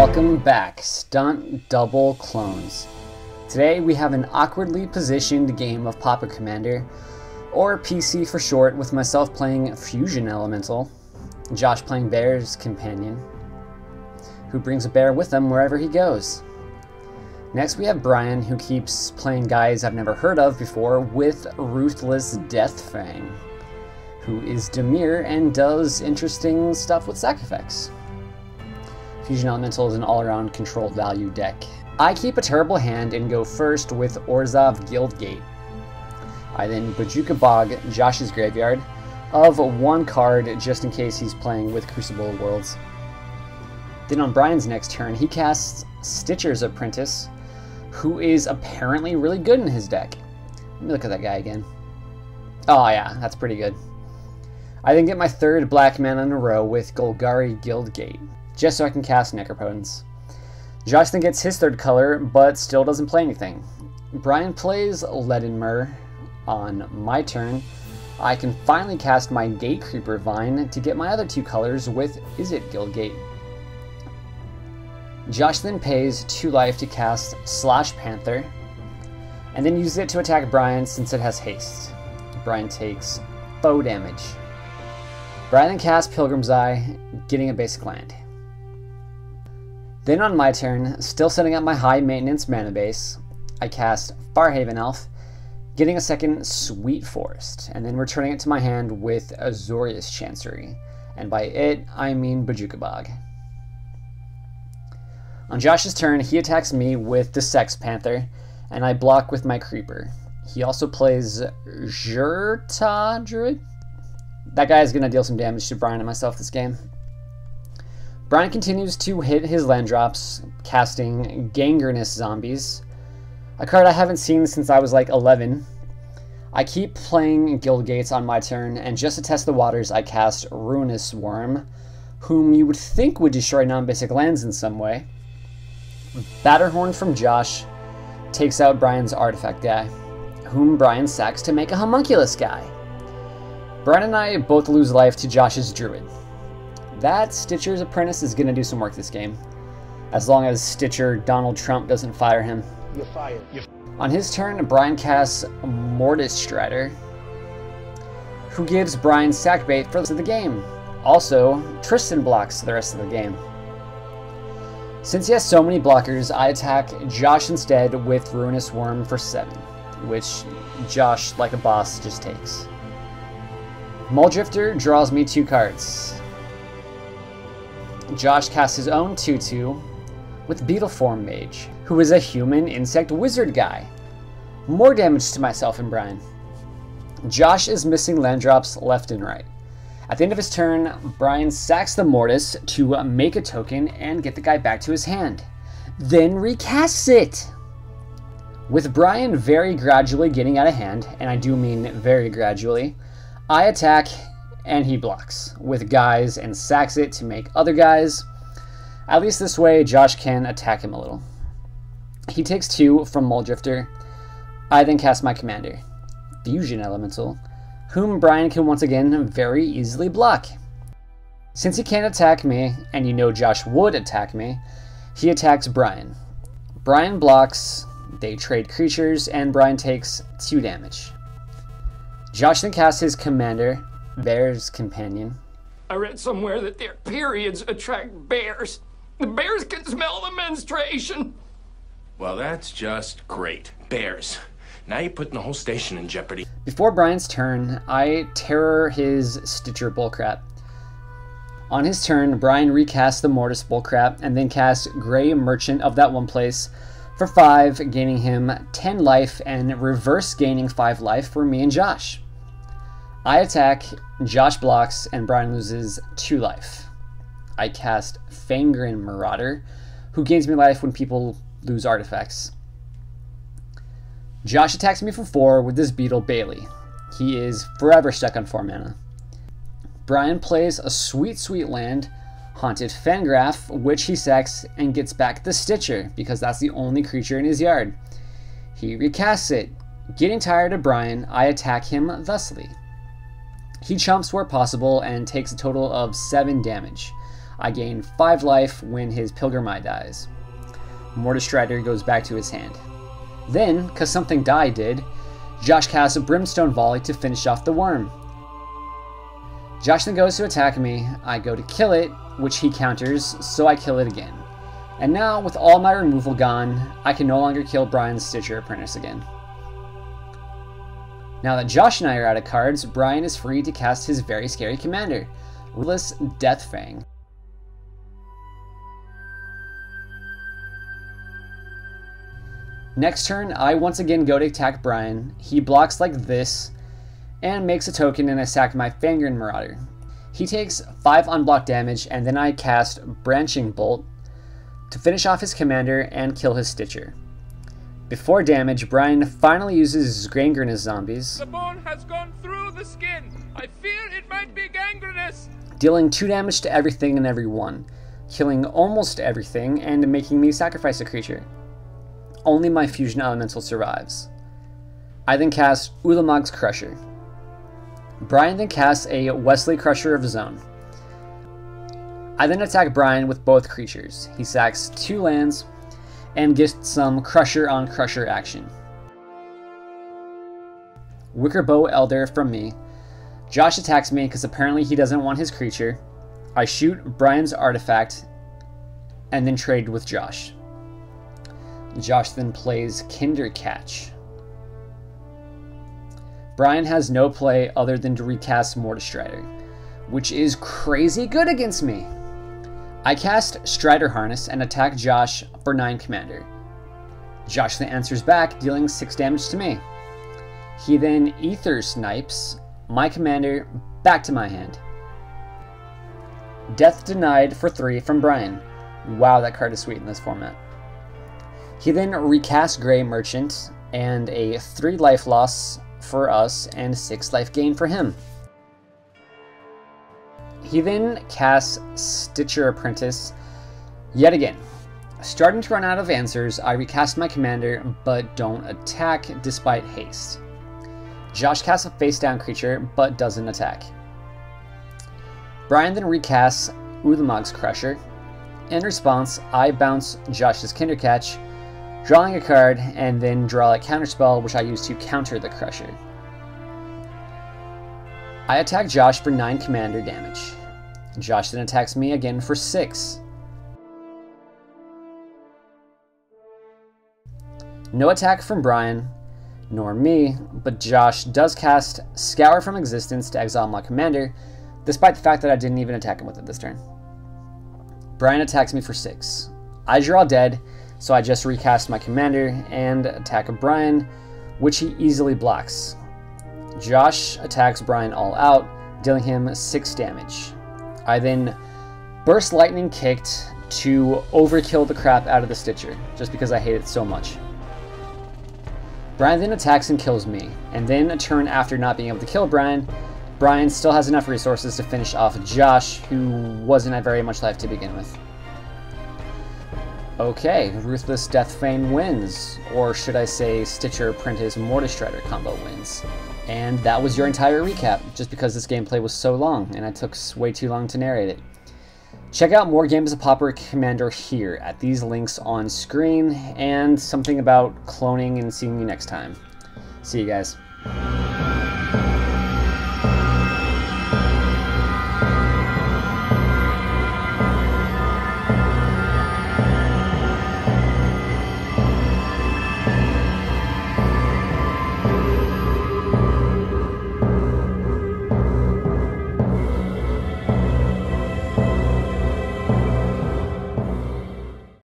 Welcome back, Stunt Double Clones. Today we have an awkwardly positioned game of Pauper Commander, or PC for short, with myself playing Fusion Elemental, Josh playing Bear's Companion, who brings a bear with him wherever he goes. Next we have Brian, who keeps playing guys I've never heard of before with Ruthless Deathfang, who is Dimir and does interesting stuff with sac effects. Fusion Elemental is an all-around control value deck. I keep a terrible hand and go first with Orzhov Guildgate. I then Bojuka Bog Josh's graveyard of one card just in case he's playing with Crucible Worlds. Then on Brian's next turn, he casts Stitcher's Apprentice, who is apparently really good in his deck. Let me look at that guy again. Oh yeah, that's pretty good. I then get my third black mana in a row with Golgari Guildgate, just so I can cast Necropotence. Josh then gets his third color, but still doesn't play anything. Brian plays Ledinmer. On my turn, I can finally cast my Gatecreeper Vine to get my other two colors with Izzet Guildgate. Josh then pays 2 life to cast Slash Panther, and then uses it to attack Brian since it has haste. Brian takes 4 damage. Brian then casts Pilgrim's Eye, getting a basic land. Then on my turn, still setting up my high maintenance mana base, I cast Farhaven Elf, getting a second Sweet Forest, and then returning it to my hand with Azorius Chancery, and by it, I mean Bojuka Bog. On Josh's turn, he attacks me with the Sex Panther, and I block with my Creeper. He also plays Jurta Druid. That guy is going to deal some damage to Brian and myself this game. Brian continues to hit his land drops, casting Gangrenous Zombies, a card I haven't seen since I was like 11. I keep playing Guildgates on my turn, and just to test the waters, I cast Ruinous Worm, whom you would think would destroy non-basic lands in some way. Batterhorn from Josh takes out Brian's artifact guy, whom Brian sacks to make a homunculus guy. Brian and I both lose life to Josh's Druid. That Stitcher's Apprentice is going to do some work this game, as long as Stitcher Donald Trump doesn't fire him. You're fired. On his turn, Brian casts Mortis Strider, who gives Brian sack bait for the rest of the game. Also, Tristan blocks the rest of the game. Since he has so many blockers, I attack Josh instead with Ruinous Worm for 7, which Josh, like a boss, just takes. Muldrifter draws me 2 cards. Josh casts his own 2/2 with Beetleform Mage, who is a human insect wizard guy. More damage to myself and Brian. Josh is missing land drops left and right. At the end of his turn, Brian sacks the Mortis to make a token and get the guy back to his hand, then recasts it. With Brian very gradually getting out of hand, and I do mean very gradually, I attack and he blocks with guys and sacks it to make other guys. At least this way, Josh can attack him a little. He takes 2 from Muldrifter. I then cast my commander, Fusion Elemental, whom Brian can once again very easily block. Since he can't attack me, and you know Josh would attack me, he attacks Brian. Brian blocks, they trade creatures, and Brian takes 2 damage. Josh then casts his commander, Bear's Companion. I read somewhere that their periods attract bears. The bears can smell the menstruation. Well, that's just great. Bears. Now you're putting the whole station in jeopardy. Before Brian's turn, I terror his Stitcher Bullcrap. On his turn, Brian recasts the Mortis Bullcrap and then casts Grey Merchant of that one place for 5, gaining him 10 life and reverse gaining 5 life for me and Josh. I attack, Josh blocks, and Brian loses 2 life. I cast Fangren Marauder, who gains me life when people lose artifacts. Josh attacks me for 4 with this beetle Bailey. He is forever stuck on 4 mana. Brian plays a sweet land, Haunted Fangraph, which he sacks and gets back the Stitcher, because that's the only creature in his yard. He recasts it. Getting tired of Brian, I attack him thusly. He chumps where possible and takes a total of 7 damage. I gain 5 life when his Pilgrim Eye dies. Mortis Strider goes back to his hand. Then, cause something Die did, Josh casts a Brimstone Volley to finish off the worm. Josh then goes to attack me, I go to kill it, which he counters, so I kill it again. And now, with all my removal gone, I can no longer kill Brian's Stitcher Apprentice again. Now that Josh and I are out of cards, Brian is free to cast his very scary commander, Ruthless Deathfang. Next turn, I once again go to attack Brian. He blocks like this, and makes a token and I sack my Fangren Marauder. He takes 5 unblocked damage, and then I cast Branching Bolt to finish off his commander and kill his Stitcher. Before damage, Brian finally uses his gangrenous zombies. The bone has gone through the skin. I fear it might be gangrenous. Dealing 2 damage to everything and everyone, killing almost everything and making me sacrifice a creature. Only my Fusion Elemental survives. I then cast Ulamog's Crusher. Brian then casts a Wesley Crusher of his own. I then attack Brian with both creatures. He sacks 2 lands and gets some Crusher on Crusher action. Wickerbow Elder from me. Josh attacks me because apparently he doesn't want his creature. I shoot Brian's artifact and then trade with Josh. Josh then plays Kindercatch. Brian has no play other than to recast Mortis Strider, which is crazy good against me. I cast Strider Harness and attack Josh for 9 commander. Josh then answers back, dealing 6 damage to me. He then Ether Snipes my commander back to my hand. Death Denied for 3 from Brian. Wow, that card is sweet in this format. He then recasts Grey Merchant and a 3 life loss for us and 6 life gain for him. He then casts Stitcher Apprentice yet again. Starting to run out of answers, I recast my commander but don't attack despite haste. Josh casts a face down creature but doesn't attack. Brian then recasts Ulamog's Crusher. In response, I bounce Josh's Kindercatch, drawing a card, and then draw a counterspell which I use to counter the Crusher. I attack Josh for 9 commander damage. Josh then attacks me again for 6. No attack from Brian, nor me, but Josh does cast Scour from Existence to exile my commander, despite the fact that I didn't even attack him with it this turn. Brian attacks me for 6. I draw dead, so I just recast my commander and attack Brian, which he easily blocks. Josh attacks Brian all out, dealing him 6 damage. I then Burst Lightning Kicked to overkill the crap out of the Stitcher, just because I hate it so much. Brian then attacks and kills me, and then a turn after not being able to kill Brian, Brian still has enough resources to finish off Josh, who wasn't at very much life to begin with. Okay, Ruthless Deathfang wins, or should I say Stitcher Apprentice Mortis Strider combo wins. And that was your entire recap, just because this gameplay was so long, and I took way too long to narrate it. Check out more games of Pauper Commander here at these links on screen, and something about cloning, and seeing you next time. See you guys.